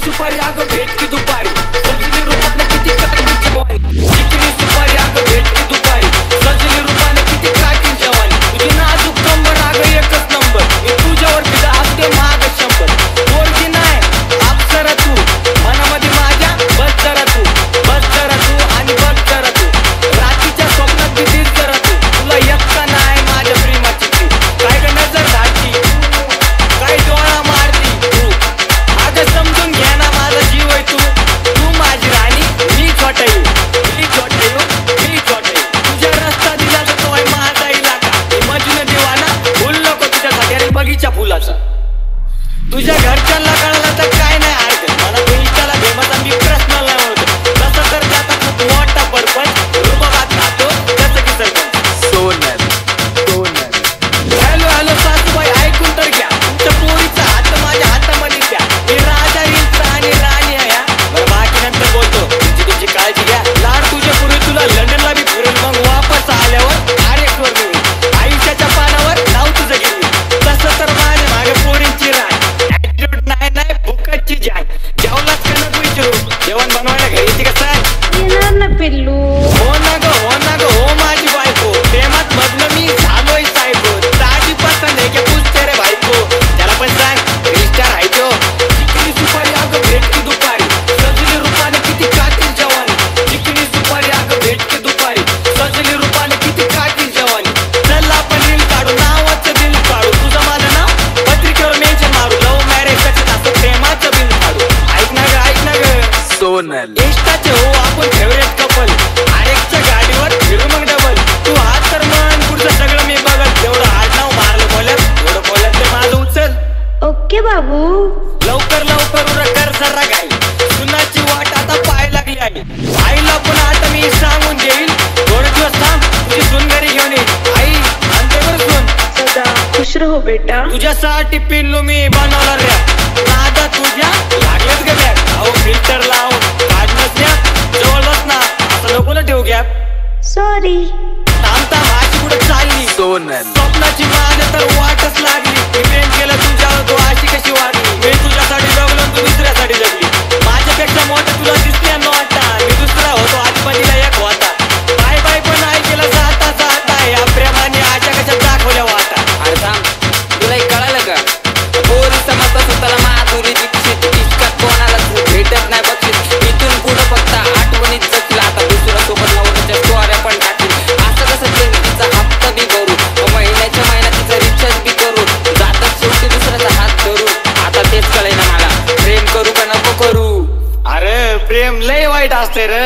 सुपारी अगं भेट की दुपारी सजली रूपाने किती काठी जवानी चिकनी सुपारी अगं भेट की दुपारी सजली रूपाने किती काठी जवानी तुझी नाजूक कंबर अगं एकच नंबर मी तुझ्यावर फिदा असते माग 100 पोरगी नाही अप्सरा तू मनामध्ये माझ्या बस जरा तू आणि बस जरा तू रात्रीच्या स्वप्नात दिलीस जरा तू तुला एकटा नाही माझ्या प्रेमाची ती काय ग नजर धाडती काय डोळा मारती तू अगं समजून घे ना माझा जीव आहे तू माझी राणी मी छोटाई तुझ्या रस्ता दिला तर तो आहे माझा इलाका मजून देवाना भूल नको तुझ्यासाठी अरे बगीचा फुलाचा तुझ्या घरच्यांना कळलं तर काय नाही हरकत मला तू इच्छाला भेमता मी प्रश्न नाही ओळखत तसं तर त्याचा खूप मोठा पर्पज रुबाबात राहतो त्याचं की सरपंच सोनल हॅलो सासूबाई ऐकून तर घ्या तुमच्या पोरीचा हात माझ्या हातामध्ये द्या मी राजा रीलचा आणि राणी आहे बरं बाकी नंतर बोलतो तुमची काळजी घ्या लाड तुझ्या पूर्वी तुला लंडनला बी फिरून मग वापस आल्यावर आरेखवर मी आयुष्याच्या पानावर नाव तुझं घेऊन तसं तर माझ्या मागे पोरींची राण नाही भुकाची जान जेवलाच का नको विचारू जेवण बनवायला घ्यायची कसं आहे येणार ना पिल्लू हो ना ग हो माझी बायको प्रेमात मग्न मी झालोय सायको ताजी पसंत आहे की पूछते रे बायको त्याला पण सांग रिश्ता राहायचो चिकनी सुपारी अगं भेट की दुपारी सजली रूपाने किती काठी जवानी चिकनी सुपारी अगं भेट की दुपारी सजली रूपाने किती काठी जवानी चल आपण रील काढू नावाचं दिल काढू तुझं माझं नाव पत्रिकेवर मेन्शन मारू लव्ह मॅरेज सक्सेस असं प्रेमाचं बिल काढू ऐक ना ग सोनल इष्टाचे हो आपण फेवरेट कपल आरेकच्या गाडीवर फिरू मग डबल तू हात तर मन पुढचं सगळं मी बघत जेवढं आडनाव मारलं बोलत ते माझं उचल ओके बाबू लवकर उरकर जरा गाई सुनाची वाट आता पाय लागली आहे आईला पण आता मी सांगून देईल थोडे दिवस थांब तुझी सून घरी घेऊन येईल आई अंतेवर सून सदा खुश रहो बेटा तुझ्यासाठी पिल्लू मी बनवला रे नादा तुझ्या लागलेच ग बॅग अहो फिल्टर लाव काढणंच द्या जवळच ना असं नको ना ठेवू गॅप सॉरी थांबता माझी कुठे चालली सोनल स्वप्नाची माझ्या तर वाटच लागली मी प्रेम केलं तुझ्यावर तू अशी कशी वागली मी तुझ्यासाठी जगलो तू दुसऱ्यासाठी जगली माझ्यापेक्षा मोठं तुला दिसते नव्हता मी दुसरा होतो आधीपणीला एक होता बाय पण नाही केलं जाता या प्रेमाने आशा कशा दाखवल्या वाटा अरे थांब तुला कळालं का पोरी समजता स्वतःला माधुरी दीक्षित इतका कोणाला भेटत नाही बघित इथून पुढं फक्त आठवणीत जगतील आता दुसऱ्या सोबत नवऱ्याच्या स्टोऱ्या पण टाकतील असं कसं तिचा हप्ता बी भरू महिन्याच्या महिन्यात तिचा रिचार्ज बी करू जातात शेवटी दुसऱ्याचा हात धरू आता तेच कळेना मला प्रेम करू का नको करू अरे प्रेम लय वाईट असते रे